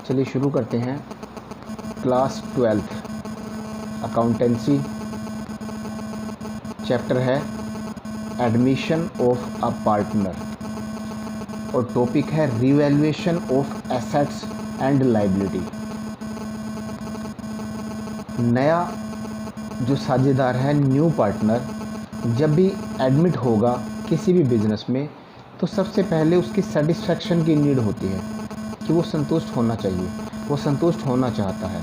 चलिए शुरू करते हैं। क्लास 12th अकाउंटेंसी, चैप्टर है एडमिशन ऑफ अ पार्टनर और टॉपिक है revaluation of assets and liability. नया जो साझेदार है, न्यू पार्टनर, जब भी एडमिट होगा किसी भी बिजनेस में तो सबसे पहले उसकी सेटिस्फैक्शन की नीड होती है कि वो संतुष्ट होना चाहिए, वो संतुष्ट होना चाहता है।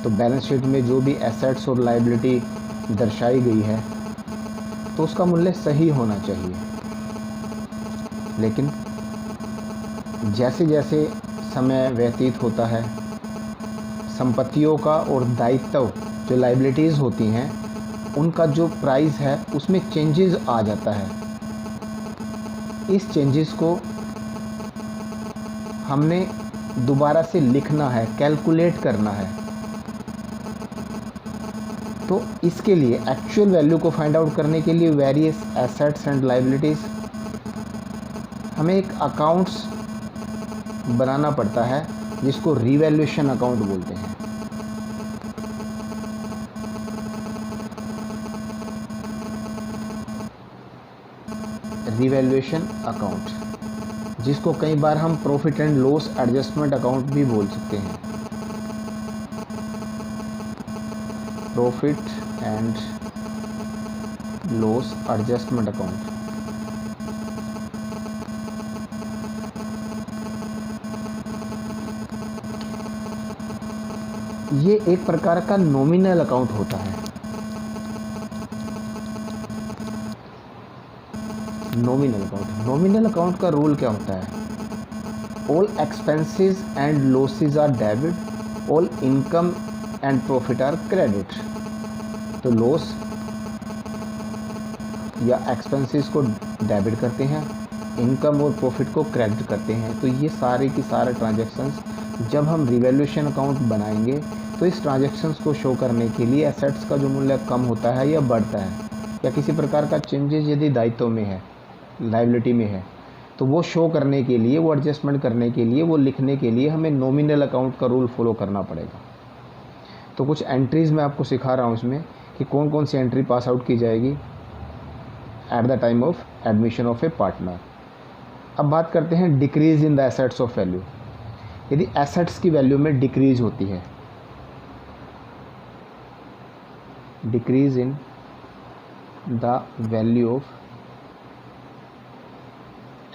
तो बैलेंस शीट में जो भी एसेट्स और लायबिलिटी दर्शाई गई है तो उसका मूल्य सही होना चाहिए। लेकिन जैसे जैसे समय व्यतीत होता है, संपत्तियों का और दायित्व जो लायबिलिटीज़ होती हैं उनका जो प्राइस है उसमें चेंजेस आ जाता है। इस चेंजेस को हमने दोबारा से लिखना है, कैलकुलेट करना है। तो इसके लिए एक्चुअल वैल्यू को फाइंड आउट करने के लिए वेरियस एसेट्स एंड लायबिलिटीज़ हमें एक अकाउंट्स बनाना पड़ता है जिसको रिवैल्यूएशन अकाउंट बोलते हैं। रिवैल्यूएशन अकाउंट, जिसको कई बार हम profit and loss adjustment account भी बोल सकते हैं। Profit and loss adjustment account. ये एक प्रकार का नॉमिनल अकाउंट होता है। नॉमिनल अकाउंट का रूल क्या होता है? All expenses and losses are debit, all income and profit are credit. तो लॉस या एक्सपेंसेस को डेबिट करते हैं, इनकम और प्रॉफिट को क्रेडिट करते हैं। तो ये सारे की सारे ट्रांजैक्शंस जब हम रिवैल्यूएशन अकाउंट बनाएंगे तो इस ट्रांजैक्शंस को शो करने के लिए एसेट्स का जो मूल्य कम होता है या बढ़ता है या किसी प्रकार का चेंजेस यदि दायित्व में है, लायबिलिटी में है, तो वो शो करने के लिए, वो एडजस्टमेंट करने के लिए, वो लिखने के लिए हमें नॉमिनल अकाउंट का रूल फॉलो करना पड़ेगा। तो कुछ एंट्रीज़ मैं आपको सिखा रहा हूँ इसमें कि कौन कौन सी एंट्री पास आउट की जाएगी at the time of admission of A partner. अब बात करते हैं decrease in the assets of value. यदि एसेट्स की वैल्यू में डिक्रीज होती है, decrease in the value of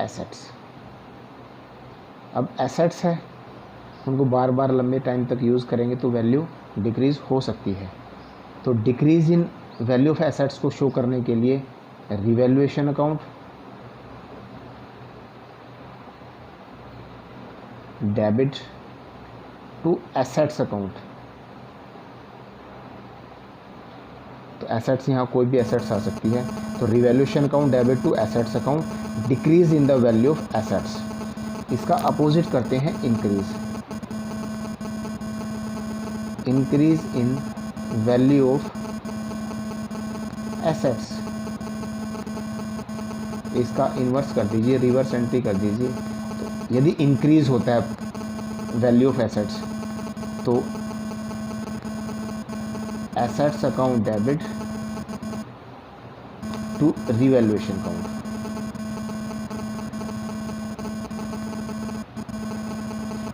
assets. अब एसेट्स है, उनको बार बार लंबे टाइम तक यूज़ करेंगे तो वैल्यू डिक्रीज़ हो सकती है। तो decrease in value of assets को शो करने के लिए revaluation account, debit to assets account. तो एसेट्स, यहाँ कोई भी एसेट्स आ सकती है। तो revaluation account, debit to assets account, decrease in the value of assets. इसका अपोजिट करते हैं increase, increase in value of assets. इसका इन्वर्स कर दीजिए, रिवर्स एंट्री कर दीजिए। तो यदि इंक्रीज होता है वैल्यू ऑफ एसेट्स तो assets account debit to revaluation account.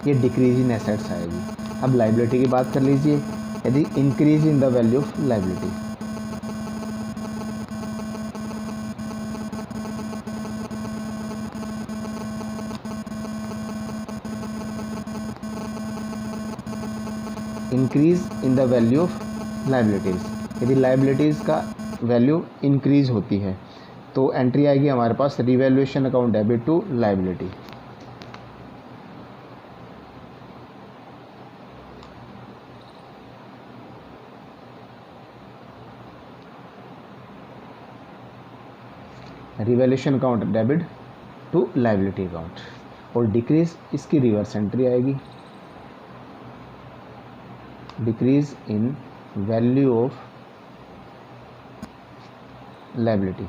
ये डिक्रीज इन एसेट्स आएगी। अब लायबिलिटी की बात कर लीजिए। यदि increase in the value of liability, increase in the value of liabilities. यदि लायबिलिटीज़ का वैल्यू इंक्रीज होती है तो एंट्री आएगी हमारे पास revaluation account debit to liability. Revaluation account debit to liability account. और डिक्रीज, इसकी रिवर्स एंट्री आएगी, decrease in value of liability.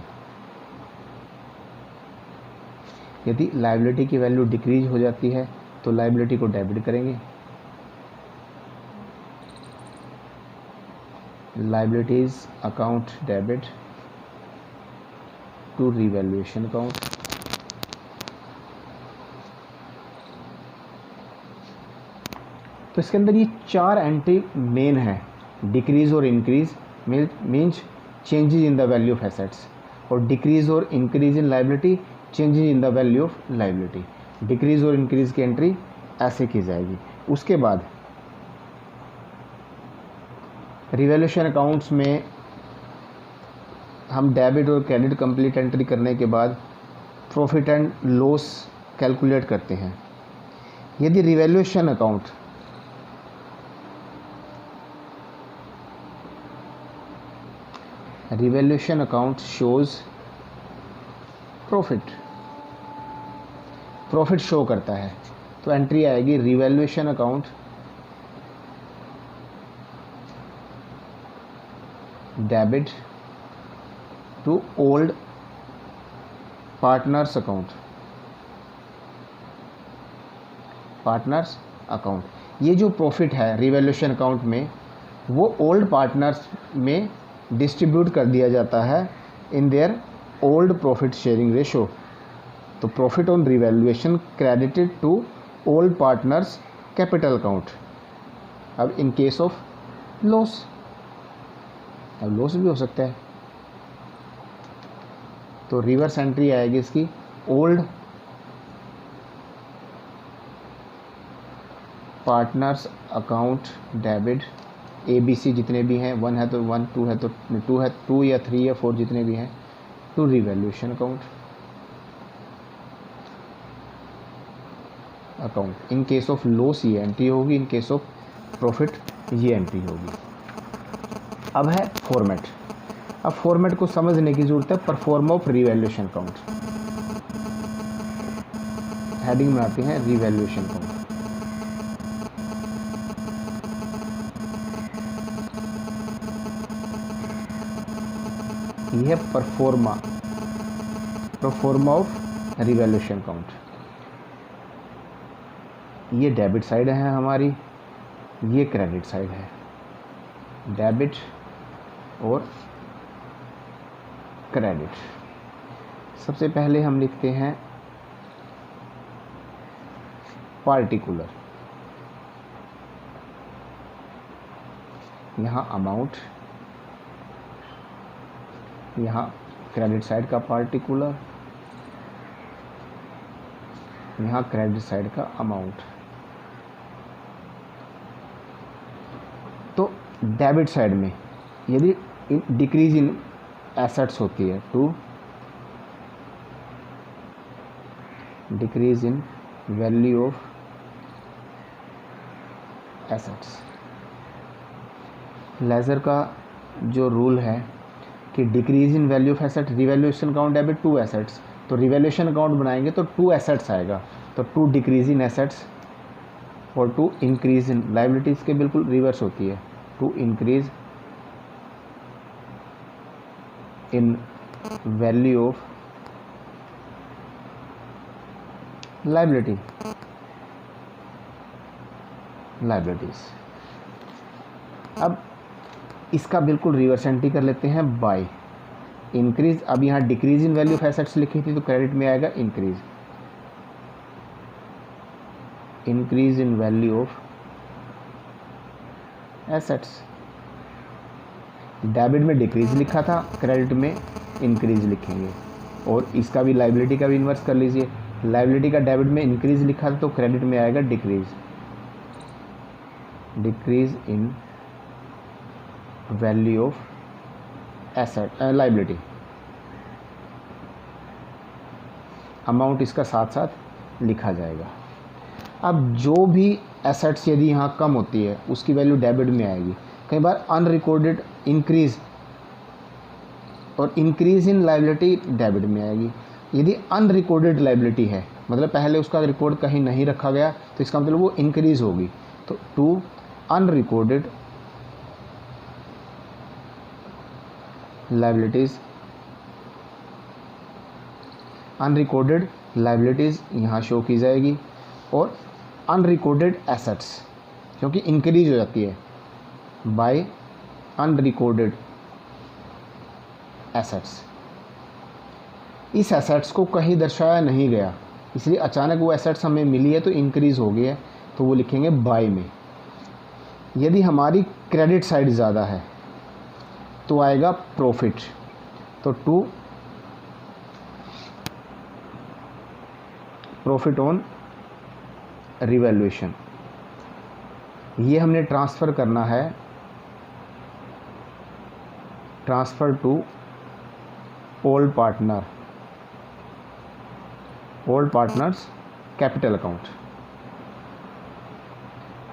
यदि लायबिलिटी की वैल्यू डिक्रीज हो जाती है तो लाइबिलिटी को डेबिट करेंगे, liabilities account debit to revaluation account. तो इसके अंदर ये 4 एंट्री मेन है, डिक्रीज और increase means changes in the value of assets, और डिक्रीज और increase in liability changes in the value of liability. Decrease और इंक्रीज की एंट्री ऐसे की जाएगी। उसके बाद रिवैल्यूएशन अकाउंट्स में हम डेबिट और क्रेडिट कंप्लीट एंट्री करने के बाद प्रॉफिट एंड लॉस कैलकुलेट करते हैं। यदि revaluation account shows profit show करता है, तो एंट्री आएगी revaluation account debit to old partners account. ये जो प्रॉफिट है रिवैल्यूएशन अकाउंट में, वो ओल्ड पार्टनर्स में डिस्ट्रीब्यूट कर दिया जाता है in their old profit sharing ratio. तो profit on revaluation credited to old partners capital account. अब इन केस ऑफ लॉस, अब लॉस भी हो सकता है, तो रिवर्स एंट्री आएगी इसकी old partners account debit, ABC जितने भी हैं, 1 है तो 1, 2 है तो 2 है, 2 या 3 या 4 जितने भी हैं, to revaluation account. In case of loss ये एंट्री होगी, इन केस ऑफ प्रॉफिट ये एंट्री होगी। अब है फॉर्मेट। अब फॉर्मेट को समझने की जरूरत है। Perform of revaluation account, heading बनाते हैं रिवैल्यूएशन अकाउंट। यह है परफॉर्मा ऑफ रिवैल्यूएशन अकाउंट। ये डेबिट साइड है हमारी, ये क्रेडिट साइड है, डेबिट और क्रेडिट। सबसे पहले हम लिखते हैं पार्टिकुलर, यहाँ अमाउंट, यहाँ क्रेडिट साइड का पार्टिकुलर, यहाँ क्रेडिट साइड का अमाउंट। तो डेबिट साइड में यदि डिक्रीज इन एसेट्स होती है, to decrease in value of assets. Ledger का जो रूल है कि decrease in value of asset, revaluation account debit 2 assets, तो रिवैल्यूएशन अकाउंट बनाएंगे तो 2 एसेट्स आएगा, तो 2 डिक्रीज इन एसेट्स और 2 इंक्रीज इन लाइबिलिटीज के बिल्कुल रिवर्स होती है, 2 increase in value of liabilities. अब इसका बिल्कुल रिवर्स एंट्री कर लेते हैं बाय इंक्रीज। अब यहाँ decrease in value of assets लिखी थी तो क्रेडिट में आएगा increase in value of assets. Debit में डिक्रीज लिखा था, क्रेडिट में इंक्रीज लिखेंगे। और इसका भी लाइबिलिटी का भी इन्वर्स कर लीजिए, लाइबिलिटी का डेबिट में इंक्रीज लिखा था तो क्रेडिट में आएगा decrease in value of asset liability. Amount इसका साथ साथ लिखा जाएगा। अब जो भी एसेट्स यदि यहाँ कम होती है उसकी वैल्यू डेबिट में आएगी। कई बार अनरिकॉर्डेड इंक्रीज और इंक्रीज इन लाइबिलिटी डेबिट में आएगी। यदि अनरिकॉर्डेड लाइबिलिटी है, मतलब पहले उसका रिकॉर्ड कहीं नहीं रखा गया, तो इसका मतलब वो इंक्रीज होगी। तो टू अनरिकॉर्डेड लाइबिलिटीज यहाँ शो की जाएगी। और अनरिकॉर्डेड एसेट्स, क्योंकि इंक्रीज हो जाती है बाय अनरिकॉर्डेड एसेट्स। इस एसेट्स को कहीं दर्शाया नहीं गया, इसलिए अचानक वो एसेट्स हमें मिली है तो इंक्रीज़ हो गई है, तो वो लिखेंगे बाय में। यदि हमारी क्रेडिट साइड ज़्यादा है तो आएगा प्रॉफिट, तो टू प्रॉफिट ऑन रिवैल्यूएशन। ये हमने ट्रांसफ़र करना है, transfer to old partners capital account.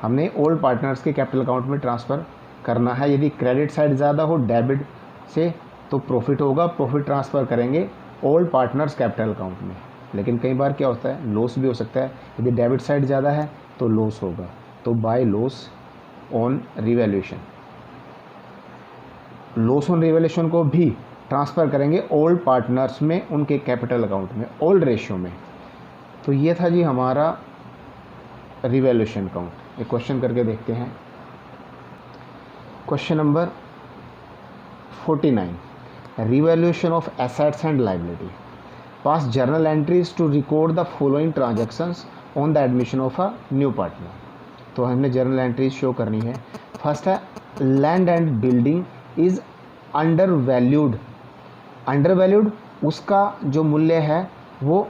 हमने ओल्ड पार्टनर्स के कैपिटल अकाउंट में ट्रांसफ़र करना है। यदि क्रेडिट साइड ज़्यादा हो डेबिट से तो प्रॉफिट होगा, प्रॉफिट ट्रांसफ़र करेंगे ओल्ड पार्टनर्स कैपिटल अकाउंट में। लेकिन कई बार क्या होता है, लॉस भी हो सकता है। यदि डेबिट साइड ज़्यादा है तो लॉस होगा, तो by loss on revaluation. Loss on revaluation को भी ट्रांसफ़र करेंगे ओल्ड पार्टनर्स में, उनके कैपिटल अकाउंट में, ओल्ड रेशियो में। तो ये था जी हमारा रिवैल्यूएशन अकाउंट। एक क्वेश्चन करके देखते हैं। Question number 49, revaluation of assets and liability. Pass journal entries to record the following transactions on the admission of a new partner. तो हमने जर्नल एंट्रीज शो करनी है। फर्स्ट है land and building is undervalued. Undervalued, उसका जो मूल्य है वो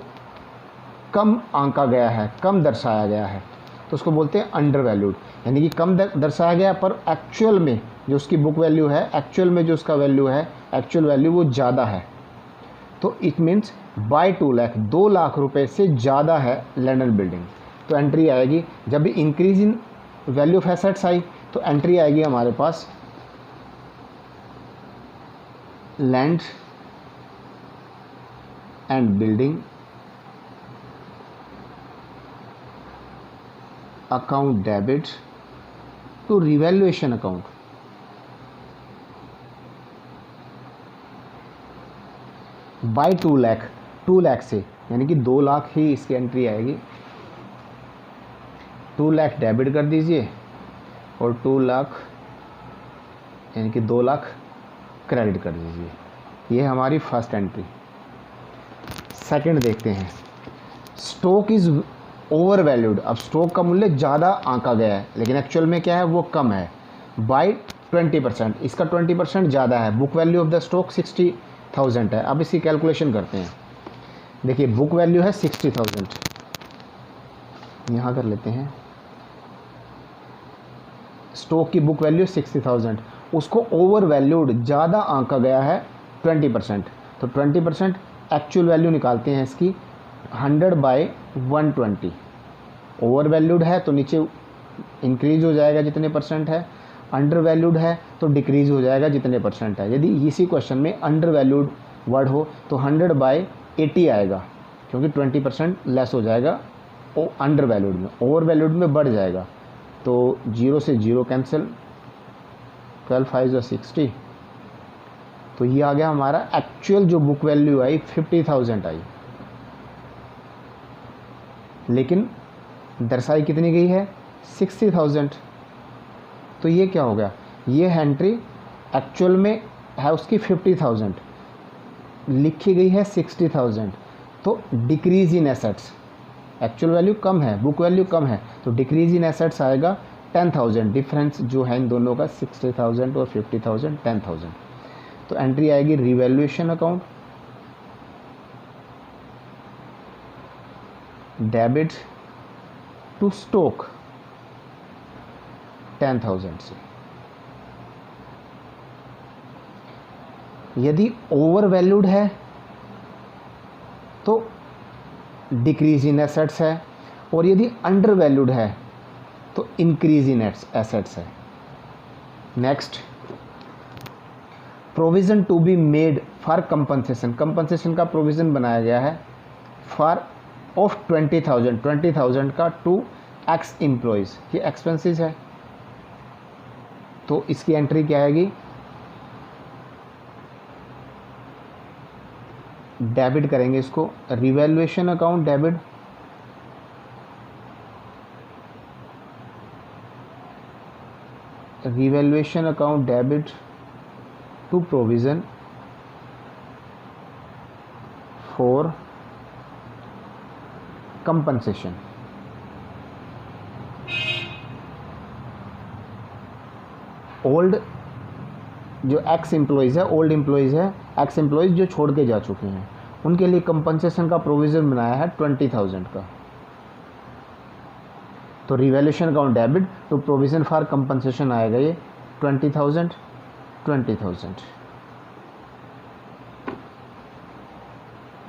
कम आंका गया है, कम दर्शाया गया है, तो उसको बोलते हैं अंडर वैल्यूड। यानी कि कम दर्शाया गया पर एक्चुअल में जो उसकी बुक वैल्यू है, एक्चुअल में जो उसका वैल्यू है, एक्चुअल वैल्यू वो ज़्यादा है। तो it means by 2 lakh, 2 lakh रुपए से ज़्यादा है लैंड एंड बिल्डिंग। तो एंट्री आएगी, जब भी increase in value of assets आई तो एंट्री आएगी हमारे पास land and building account debit to revaluation account. By 2 lakh, 2 lakh से, यानी कि 2 लाख ही इसकी एंट्री आएगी। 2 लाख डेबिट कर दीजिए और 2 लाख यानी कि 2 लाख क्रेडिट कर दीजिए। ये हमारी फर्स्ट एंट्री। सेकंड देखते हैं, स्टॉक इज़ ओवर वैल्यूड। अब स्टॉक का मूल्य ज़्यादा आंका गया है लेकिन एक्चुअल में क्या है वो कम है, बाय 20%। इसका 20% ज़्यादा है। Book value of the stock 60,000 है। अब इसकी कैलकुलेशन करते हैं। देखिए बुक वैल्यू है 60,000, यहाँ कर लेते हैं। स्टॉक की बुक वैल्यू 60,000, उसको ओवर वैल्यूड, ज़्यादा आंका गया है 20%। तो 20% एक्चुअल वैल्यू निकालते हैं इसकी, 100 बाय 120। ओवर वैल्यूड है तो नीचे इंक्रीज हो जाएगा जितने परसेंट है, अंडर वैल्यूड है तो डिक्रीज हो जाएगा जितने परसेंट है। यदि इसी क्वेश्चन में अंडर वैल्यूड वर्ड हो तो 100 बाय 80 आएगा, क्योंकि 20% लेस हो जाएगा अंडर वैल्यूड में, ओवर वैल्यूड में बढ़ जाएगा। तो 0 से 0 कैंसिल, 12 5 60। तो ये आ गया हमारा एक्चुअल जो बुक वैल्यू आई 50,000 आई, लेकिन दर्शाई कितनी गई है 60,000। तो ये क्या हो गया, ये एंट्री एक्चुअल में है उसकी 50,000, लिखी गई है 60,000। तो decrease in assets, actual value कम है, बुक वैल्यू कम है, तो डिक्रीज इन एसेट्स आएगा 10,000। डिफरेंस जो है इन दोनों का 60,000 और 50,000, 10,000। तो एंट्री आएगी revaluation account, debit to stock 10,000 से। यदि ओवर वैल्यूड है तो डिक्रीज इन एसेट्स है, और यदि अंडर वैल्यूड है तो इंक्रीज इन एसेट्स है। Next, provision to be made for compensation. Compensation का प्रोविज़न बनाया गया है फॉर ऑफ 20,000 का टू एक्स एम्प्लॉयज़। ये एक्सपेंसेस है, तो इसकी एंट्री क्या आएगी, डेबिट करेंगे इसको, revaluation account debit revaluation account debit to provision for compensation. Old जो एक्स एम्प्लॉयज़ है, ओल्ड एम्प्लॉयज़ है, एक्स एम्प्लॉयज़ जो छोड़ के जा चुके हैं, उनके लिए कंपनसेशन का प्रोविज़न बनाया है 20,000 का। तो revaluation account debit to provision for compensation आएगा ये 20,000।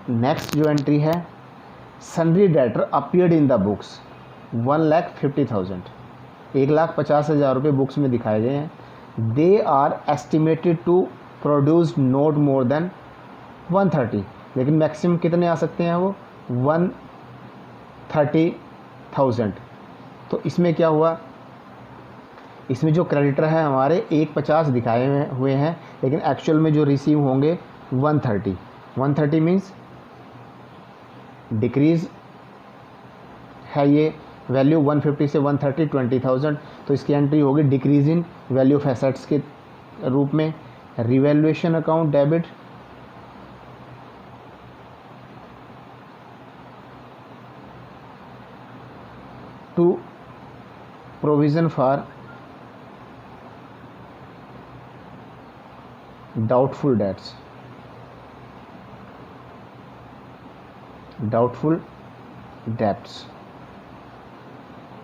नेक्स्ट जो एंट्री है, sundry debtor appeared in the books 1,50,000, 1,50,000 रुपये बुक्स में दिखाए गए हैं। They are estimated to produce not more than 130, लेकिन मैक्सिमम कितने आ सकते हैं वो 130,000। तो इसमें क्या हुआ, इसमें जो क्रेडिटर है हमारे 150 दिखाए हुए हैं, लेकिन एक्चुअल में जो रिसीव होंगे 130 मीन्स डिक्रीज़ है ये वैल्यू 150 से 130, 20,000। तो इसकी एंट्री होगी decrease in value of assets के रूप में। Revaluation account debit to provision for doubtful debts,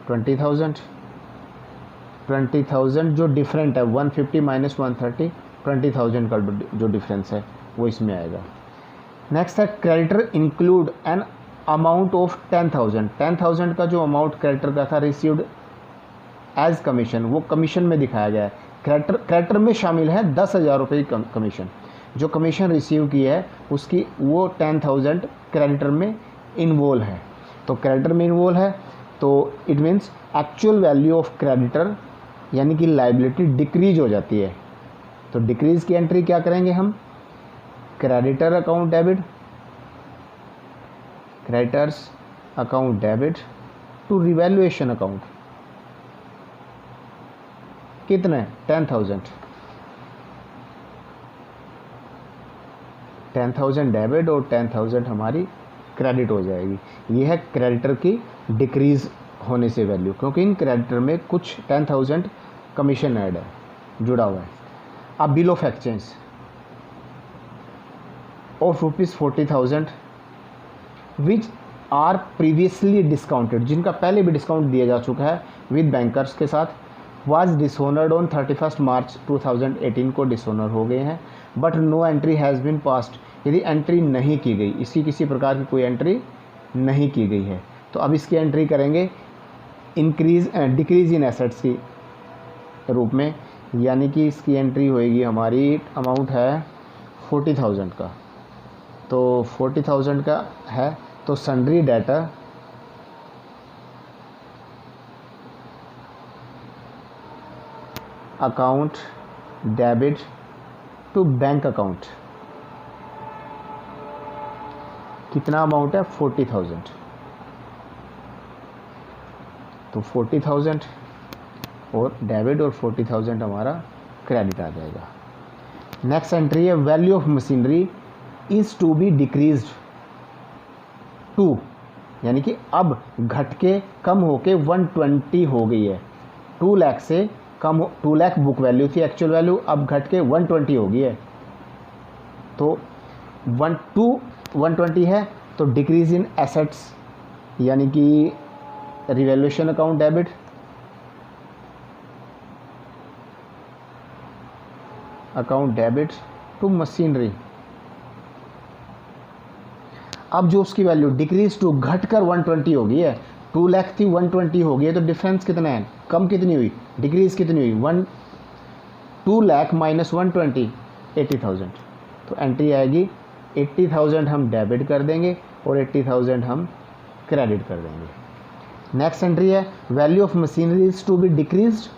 20,000 जो डिफरेंट है 150 माइनस 130, 20,000 का जो डिफरेंस है वो इसमें आएगा। नेक्स्ट है creditor include an amount of 10,000 का जो अमाउंट क्रेडिटर का था रिसीव्ड एज कमीशन, वो कमीशन में दिखाया गया है। क्रेडिटर में शामिल है 10,000 रुपये की कमीशन, जो कमीशन रिसीव की है उसकी वो 10,000 क्रेडिटर में इन्वॉल्व है। तो क्रेडिटर में इन्वॉल्व है तो it means actual value of creditor यानी कि लाइबिलिटी डिक्रीज हो जाती है। तो डिक्रीज की एंट्री क्या करेंगे हम, creditor account debit, creditors account debit to revaluation account, कितने 10,000 डेबिट और 10,000 हमारी क्रेडिट हो जाएगी। ये है क्रेडिटर की डिक्रीज होने से वैल्यू, क्योंकि इन क्रेडिटर में कुछ 10,000 कमीशन ऐड है, जुड़ा हुआ है। अब bill of exchange of ₹40,000 which are previously discounted, जिनका पहले भी डिस्काउंट दिया जा चुका है विद बैंकर्स के साथ, वाज डिसऑनर्ड ऑन 31 मार्च 2018 को डिसऑनर हो गए हैं, but no entry has been passed, यदि एंट्री नहीं की गई, इसकी किसी प्रकार की कोई एंट्री नहीं की गई है, तो अब इसकी एंट्री करेंगे डिक्रीज इन एसेट्स की रूप में, यानी कि इसकी एंट्री होएगी हमारी अमाउंट है 40,000 का। तो 40,000 का है तो sundry debtor account debit to bank account, कितना अमाउंट है 40,000, तो 40,000 और डेबिट और 40,000 हमारा क्रेडिट आ जाएगा। नेक्स्ट एंट्री है value of machinery is to be decreased to, यानी कि अब घट के कम होके 120 हो गई है। 2 लाख से कम, 2 लाख बुक वैल्यू थी एक्चुअल वैल्यू, अब घट के 120 हो गई है। तो 120 है तो डिक्रीज इन एसेट्स यानी कि revaluation account debit to machinery. अब जो उसकी वैल्यू डिक्रीज टू घट कर 120 हो गई है, 2 लाख थी 120 हो गई है, तो डिफरेंस कितना है, कम कितनी हुई, डिक्रीज कितनी हुई 2 लाख माइनस 120, 80,000। तो एंट्री आएगी 80,000 हम डेबिट कर देंगे और 80,000 हम क्रेडिट कर देंगे। नेक्स्ट एंट्री है value of machinery is to be decreased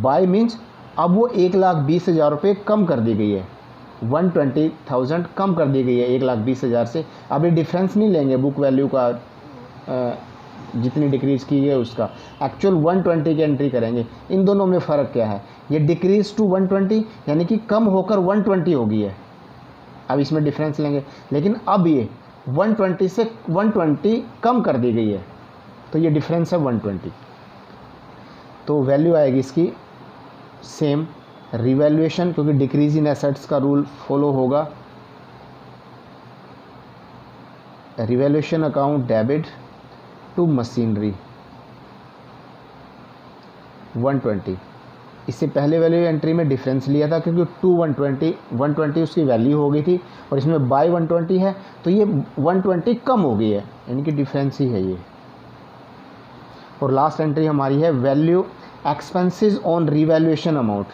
by means अब वो 1,20,000 रुपये कम कर दी गई है, 120,000 कम कर दी गई है 1,20,000 से। अब ये डिफरेंस नहीं लेंगे बुक वैल्यू का जितनी डिक्रीज़ की है उसका, एक्चुअल 120 की एंट्री करेंगे। इन दोनों में फ़र्क क्या है, ये डिक्रीज़ टू 120 यानी कि कम होकर 120 हो गई है, अब इसमें डिफरेंस लेंगे, लेकिन अब ये 120 से 120 कम कर दी गई है, तो ये डिफरेंस है 120। तो वैल्यू आएगी इसकी सेम, रिवैल्यूएशन क्योंकि डिक्रीज इन एसेट्स का रूल फॉलो होगा, revaluation account debit to machinery 120। इससे पहले वैल्यू एंट्री में डिफरेंस लिया था क्योंकि टू 120 उसकी वैल्यू हो गई थी और इसमें बाय 120 है तो ये 120 कम हो गई है, यानी कि डिफरेंस ही है ये। और लास्ट एंट्री हमारी है value expenses on revaluation amount,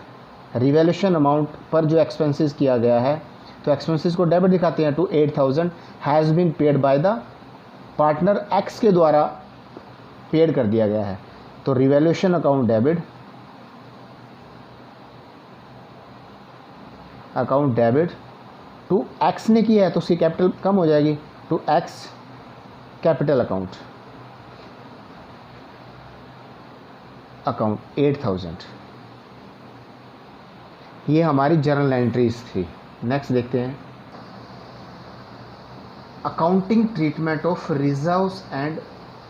revaluation amount पर जो एक्सपेंसेस किया गया है तो एक्सपेंसेस को डेबिट दिखाते हैं to 8000 has been paid by the partner X के द्वारा पेड कर दिया गया है, तो revaluation account debit to X ने किया है तो उसकी कैपिटल कम हो जाएगी, टू एक्स कैपिटल अकाउंट 8000। ये हमारी जर्नल एंट्रीज थी। नेक्स्ट देखते हैं accounting treatment of reserves and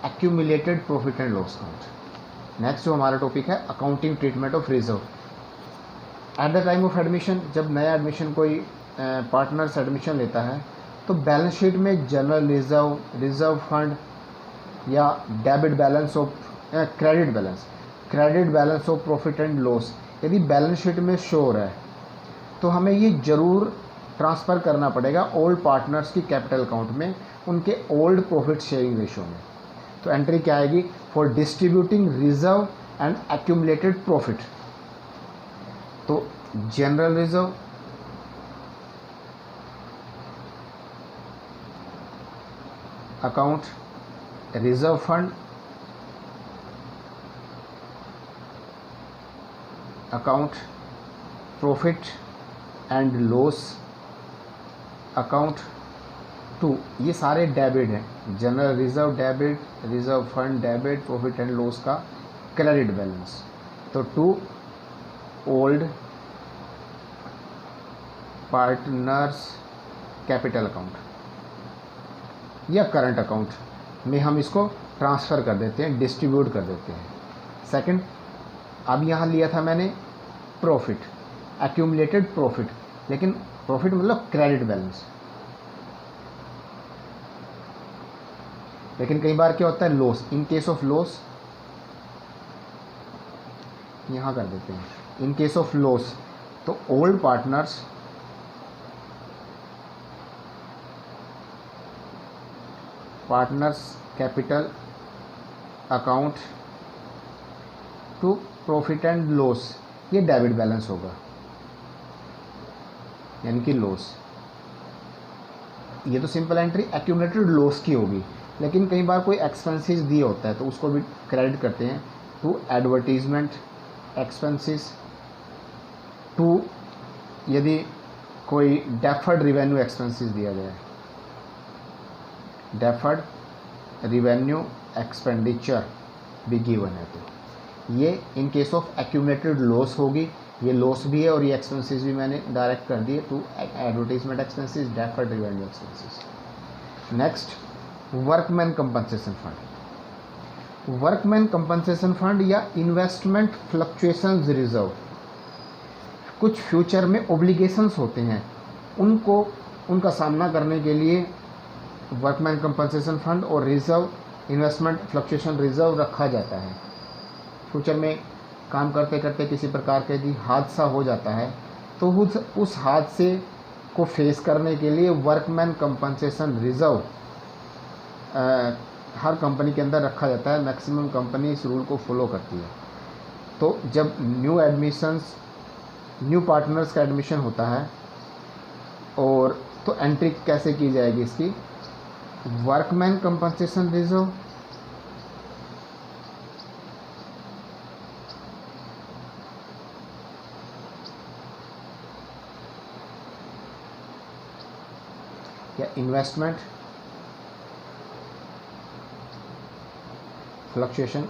accumulated profit and loss account. Next जो हमारा टॉपिक है accounting treatment of reserve. At the time of admission, जब नया एडमिशन कोई पार्टनर्स एडमिशन लेता है तो बैलेंस शीट में जनरल रिजर्व, रिजर्व फंड या debit balance of credit balance of profit and loss यदि बैलेंस शीट में शो हो रहा है तो हमें ये ज़रूर ट्रांसफ़र करना पड़ेगा ओल्ड पार्टनर्स की कैपिटल अकाउंट में, उनके ओल्ड प्रॉफिट शेयरिंग रेशो में। तो एंट्री क्या आएगी, for distributing reserve and accumulated profit, तो general reserve, account reserve fund, account profit and loss account to, ये सारे डेबिट हैं। General reserve debit, reserve fund debit, profit and loss का credit balance, तो to old partners capital account या current account में हम इसको ट्रांसफ़र कर देते हैं, डिस्ट्रीब्यूट कर देते हैं। सेकंड, अब यहाँ लिया था मैंने प्रॉफिट, एक्यूमुलेटेड प्रॉफिट, लेकिन प्रॉफिट मतलब क्रेडिट बैलेंस, लेकिन कई बार क्या होता है loss, in case of loss यहाँ कर देते हैं, इन केस ऑफ लॉस तो old partners capital account to profit and loss, ये डेबिट बैलेंस होगा यानी कि लॉस। ये तो सिंपल एंट्री एक्यूमुलेटेड लॉस की होगी, लेकिन कई बार कोई एक्सपेंसेस दिए होता है तो उसको भी क्रेडिट करते हैं टू एडवर्टीजमेंट एक्सपेंसेस, टू यदि कोई डेफर्ड रिवेन्यू एक्सपेंसेस दिया गया है, डेफर्ड रिवेन्यू एक्सपेंडिचर भी गिवन है तो ये इन केस ऑफ एक्यूमुलेटेड लॉस होगी, ये लॉस भी है और ये एक्सपेंसेस भी मैंने डायरेक्ट कर दिए to advertisement expenses, deferred revenue expenses. Next, workman compensation fund. Workman compensation fund या इन्वेस्टमेंट फ्लक्चुएशंस रिजर्व, कुछ फ्यूचर में ओब्लिगेशंस होते हैं उनका सामना करने के लिए वर्कमैन कंपनसेशन फंड और रिजर्व, इन्वेस्टमेंट फ्लक्चुएशन रिजर्व रखा जाता है। फ्यूचर में काम करते करते किसी प्रकार का यदि हादसा हो जाता है तो उस हादसे को फेस करने के लिए वर्कमैन कंपनसेशन रिजर्व हर कंपनी के अंदर रखा जाता है। मैक्सिमम कंपनी इस रूल को फॉलो करती है। तो जब न्यू पार्टनर्स का एडमिशन होता है और तो एंट्री कैसे की जाएगी इसकी, वर्कमैन कंपनसेशन रिजर्व या investment fluctuation,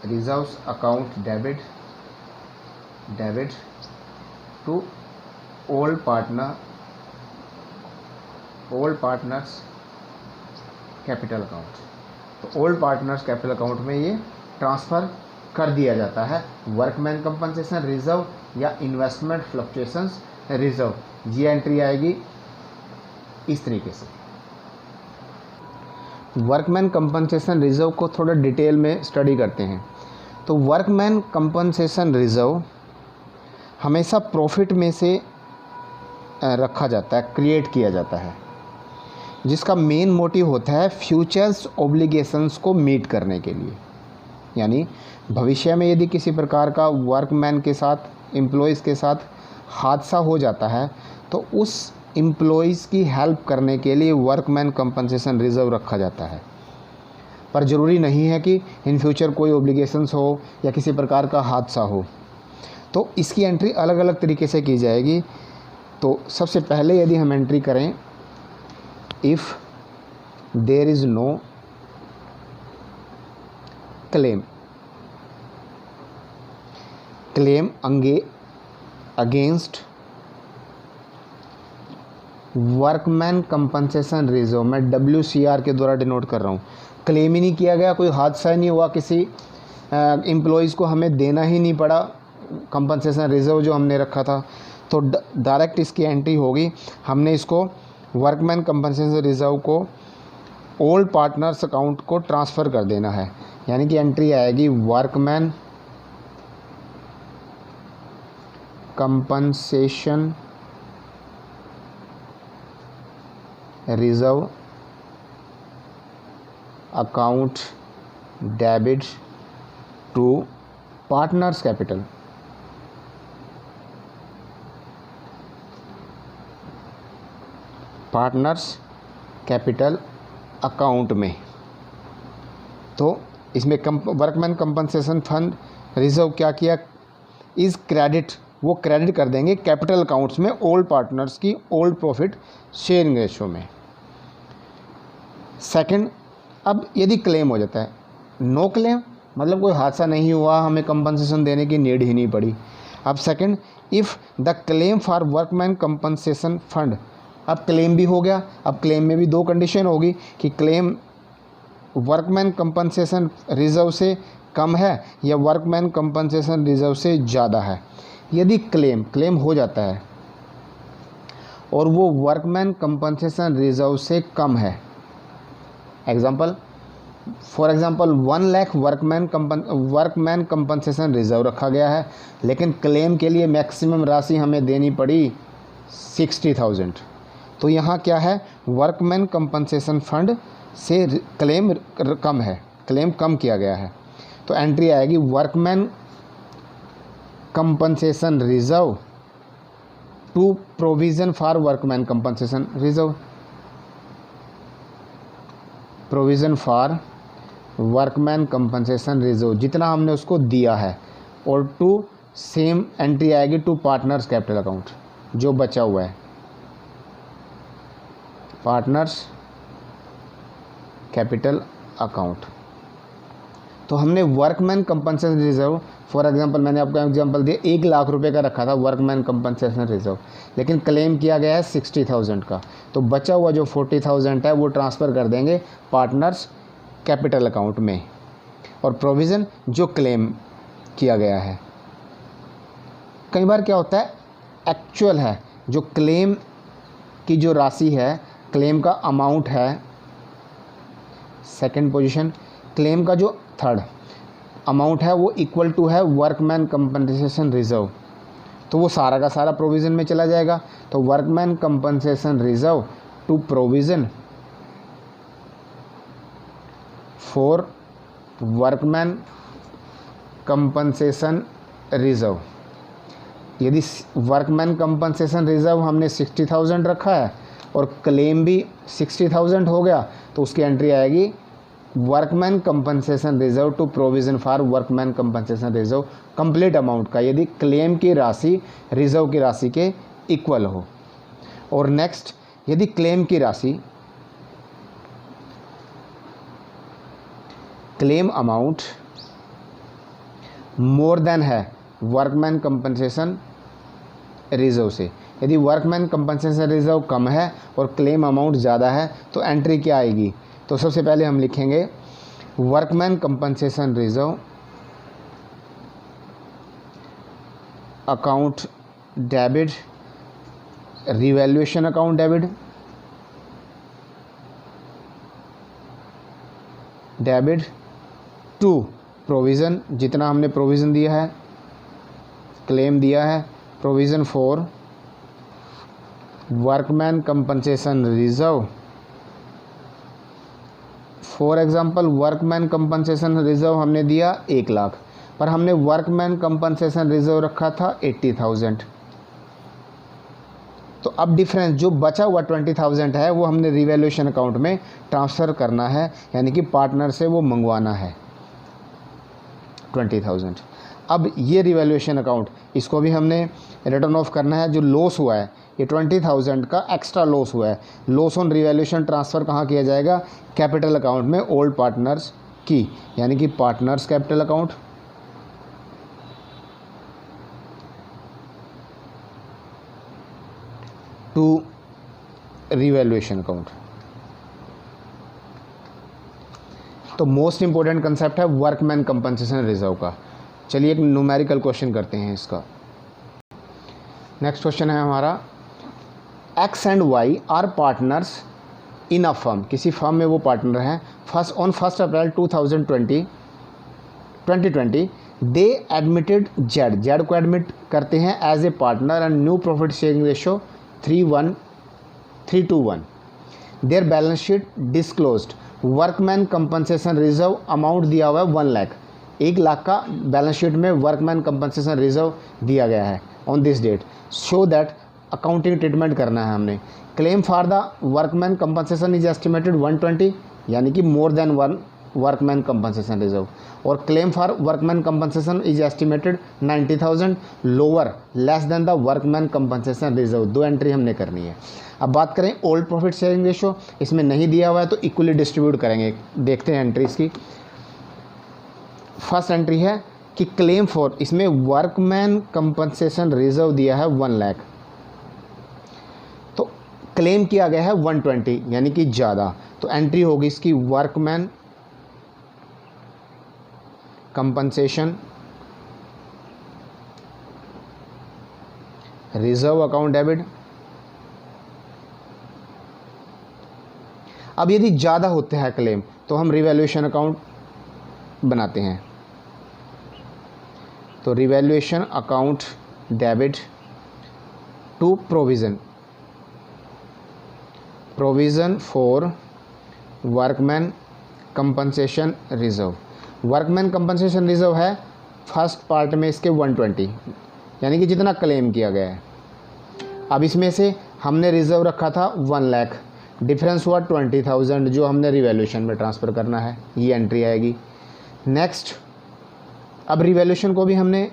reserves account debit to old partners capital account. तो ओल्ड पार्टनर्स कैपिटल अकाउंट में ये ट्रांसफ़र कर दिया जाता है वर्कमैन कंपनसेशन रिजर्व या इन्वेस्टमेंट फ्लक्चुएशंस रिजर्व। ये एंट्री आएगी इस तरीके से। वर्कमैन कंपनसेशन रिजर्व को थोड़ा डिटेल में स्टडी करते हैं। तो वर्कमैन कंपनसेशन रिजर्व हमेशा प्रॉफिट में से रखा जाता है, क्रिएट किया जाता है, जिसका मेन मोटिव होता है फ्यूचर्स ऑब्लिगेशंस को मीट करने के लिए। यानी भविष्य में यदि किसी प्रकार का वर्कमैन के साथ, एम्प्लॉइज़ के साथ हादसा हो जाता है तो उस एम्प्लॉइज़ की हेल्प करने के लिए वर्कमैन कंपनसेशन रिजर्व रखा जाता है। पर ज़रूरी नहीं है कि इन फ्यूचर कोई ऑब्लिगेशंस हो या किसी प्रकार का हादसा हो, तो इसकी एंट्री अलग अलग तरीके से की जाएगी। तो सबसे पहले यदि हम एंट्री करें, if there is no claim against workman compensation reserve, मैं WCR के द्वारा डिनोट कर रहा हूँ। क्लेम ही नहीं किया गया, कोई हादसा ही नहीं हुआ, किसी एम्प्लॉइज़ को हमें देना ही नहीं पड़ा कंपनसेशन रिजर्व जो हमने रखा था, तो डायरेक्ट इसकी एंट्री होगी। हमने इसको वर्कमैन कंपनसेशन रिजर्व को ओल्ड पार्टनर्स अकाउंट को ट्रांसफ़र कर देना है। यानी कि एंट्री आएगी workman compensation reserve account debit to partners capital. Partners capital account में। तो इसमें वर्कमैन कंपनसेशन फंड रिजर्व क्या किया, इज़ क्रेडिट, वो क्रेडिट कर देंगे कैपिटल अकाउंट्स में ओल्ड पार्टनर्स की ओल्ड प्रॉफिट शेयरिंग रेशो में। सेकंड, अब यदि क्लेम हो जाता है, नो क्लेम मतलब कोई हादसा नहीं हुआ, हमें कंपनसेशन देने की नीड ही नहीं पड़ी। अब second, if the claim for workman compensation fund, अब क्लेम भी हो गया। अब क्लेम में भी दो कंडीशन होगी कि क्लेम वर्कमैन कंपनसेशन रिजर्व से कम है या वर्कमैन कंपनसेशन रिजर्व से ज़्यादा है। यदि क्लेम हो जाता है और वो वर्कमैन कंपनसेशन रिजर्व से कम है, for example 1 lakh workman compensation reserve रखा गया है, लेकिन क्लेम के लिए मैक्सिमम राशि हमें देनी पड़ी 60,000। तो यहाँ क्या है, वर्कमैन कंपनसेशन फंड से क्लेम कम है, क्लेम कम किया गया है। तो एंट्री आएगी workman compensation reserve to provision for workman compensation reserve, provision for workman compensation reserve जितना हमने उसको दिया है, और टू सेम एंट्री आएगी टू पार्टनर्स कैपिटल अकाउंट जो बचा हुआ है, पार्टनर्स कैपिटल अकाउंट। तो हमने workman compensation reserve, for example मैंने आपको एग्जांपल दिया 1 लाख रुपए का रखा था वर्कमैन कंपनसेशन रिजर्व, लेकिन क्लेम किया गया है 60,000 का, तो बचा हुआ जो 40,000 है वो ट्रांसफ़र कर देंगे पार्टनर्स कैपिटल अकाउंट में, और प्रोविज़न जो क्लेम किया गया है। कई बार क्या होता है, एक्चुअल है जो क्लेम की जो राशि है, क्लेम का अमाउंट है, सेकंड पोजीशन, क्लेम का जो थर्ड अमाउंट है वो इक्वल टू है वर्कमैन कंपनसेशन रिजर्व, तो वो सारा का सारा प्रोविज़न में चला जाएगा। तो workman compensation reserve to provision for workman compensation reserve. यदि वर्कमैन कंपनसेशन रिजर्व हमने 60,000 रखा है और क्लेम भी 60,000 हो गया, तो उसकी एंट्री आएगी workman compensation reserve to provision for workman compensation reserve complete amount का, यदि क्लेम की राशि रिजर्व की राशि के इक्वल हो। और नेक्स्ट, यदि क्लेम की राशि, क्लेम अमाउंट मोर देन है वर्कमैन कंपनसेशन रिजर्व से, यदि वर्कमैन कंपनसेशन रिजर्व कम है और क्लेम अमाउंट ज़्यादा है तो एंट्री क्या आएगी? तो सबसे पहले हम लिखेंगे workman compensation reserve account debit, revaluation account debit to provision, जितना हमने प्रोविज़न दिया है, क्लेम दिया है, provision for workman compensation reserve. For example workman compensation reserve हमने दिया 1 लाख, पर हमने वर्कमैन कंपनसेशन रिजर्व रखा था 80,000। तो अब डिफरेंस जो बचा हुआ 20,000 है वो हमने रिवैल्यूएशन अकाउंट में ट्रांसफ़र करना है, यानी कि पार्टनर से वो मंगवाना है 20,000। अब ये रिवैल्यूएशन अकाउंट, इसको भी हमने रिटर्न ऑफ करना है। जो लॉस हुआ है ये 20,000 का एक्स्ट्रा लॉस हुआ है, लॉस ऑन रिवैल्यूएशन ट्रांसफ़र कहाँ किया जाएगा? कैपिटल अकाउंट में ओल्ड पार्टनर्स की, यानी कि partners capital account to revaluation account. तो मोस्ट इंपॉर्टेंट कंसेप्ट है वर्कमैन कंपनसेशन रिजर्व का। चलिए एक न्यूमेरिकल क्वेश्चन करते हैं इसका। नेक्स्ट क्वेश्चन है हमारा, X and Y are partners in a firm, किसी फर्म में वो पार्टनर हैं। On 1 April 2020 they admitted Z को एडमिट करते हैं as a partner and new profit sharing ratio 3:1 their balance sheet disclosed workman compensation reserve amount दिया हुआ है 1 लाख, 1 लाख का बैलेंस शीट में वर्कमैन कंपनसेशन रिजर्व दिया गया है on this date. Show that, accounting treatment करना है हमने। Claim for the workman compensation is estimated 120, यानी कि more than 1 workman compensation reserve, और claim for workman compensation is estimated 90,000 lower less than the workman compensation reserve. 2 entry हमने करनी है। अब बात करें ओल्ड प्रॉफिट शेयरिंग रेशो, इसमें नहीं दिया हुआ है तो इक्वली डिस्ट्रीब्यूट करेंगे। देखते हैं एंट्रीज की। फर्स्ट एंट्री है कि क्लेम फॉर, इसमें वर्कमैन कंपनसेशन रिजर्व दिया है 1 लाख, तो क्लेम किया गया है 120, यानी कि ज़्यादा, तो एंट्री होगी इसकी workman compensation reserve account debit. अब यदि ज़्यादा होते हैं क्लेम तो हम रिवैल्यूएशन अकाउंट बनाते हैं। तो revaluation account debit to provision for workman compensation reserve. Workman compensation reserve है फर्स्ट पार्ट में इसके 120, यानी कि जितना क्लेम किया गया है। अब इसमें से हमने रिजर्व रखा था 1 लाख, डिफरेंस हुआ 20,000 जो हमने रिवैल्यूएशन में ट्रांसफ़र करना है, ये एंट्री आएगी। नेक्स्ट, अब रिवैल्यूएशन को भी हमने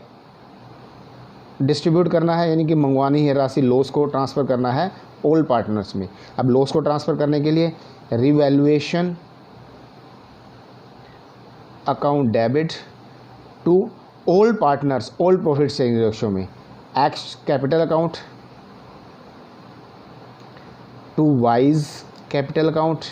डिस्ट्रीब्यूट करना है, यानी कि मंगवानी है राशि, लॉस को ट्रांसफ़र करना है ओल्ड पार्टनर्स में। अब लॉस को ट्रांसफ़र करने के लिए revaluation account debit to old partners, old profit sharing ratio में, X capital account to Y's capital account.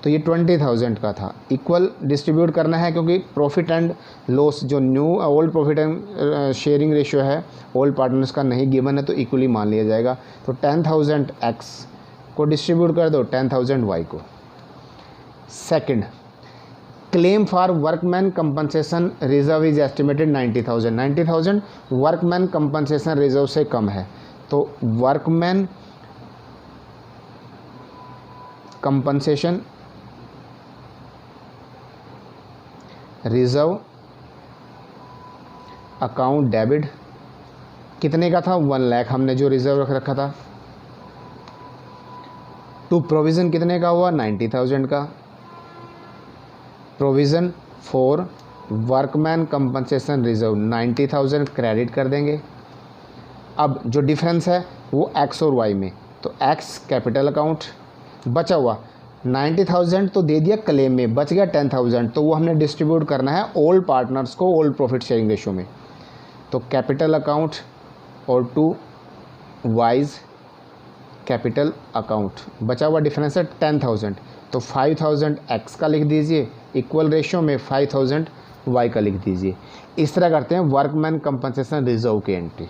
तो ये 20,000 का था, इक्वल डिस्ट्रीब्यूट करना है क्योंकि प्रॉफिट एंड लॉस जो new old profit and sharing ratio है ओल्ड पार्टनर्स का नहीं गिवन है, तो इक्वली मान लिया जाएगा। तो 10,000 एक्स को डिस्ट्रीब्यूट कर दो 10,000 वाई को। Second, claim for workman compensation reserve is estimated 90,000। 90,000 workman compensation reserve से कम है, तो workman compensation reserve account debit कितने का था? 1 लाख हमने जो रिजर्व रख रखा था। टू प्रोविज़न कितने का हुआ? 90,000 का। Provision for workman compensation reserve 90,000 credit कर देंगे। अब जो डिफरेंस है वो एक्स और वाई में, तो एक्स कैपिटल अकाउंट, बचा हुआ 90,000 तो दे दिया क्लेम में, बच गया 10,000, तो वो हमने डिस्ट्रीब्यूट करना है ऑल पार्टनर्स को ऑल प्रॉफिट शेयरिंग रेशो में। तो कैपिटल अकाउंट और टू वाइज कैपिटल अकाउंट, बचा हुआ डिफरेंस है 10,000, तो 5,000 एक्स का लिख दीजिए, इक्वल रेशो में 5,000 वाई का लिख दीजिए। इस तरह करते हैं वर्कमैन कंपनसेशन रिजर्व की एंट्री।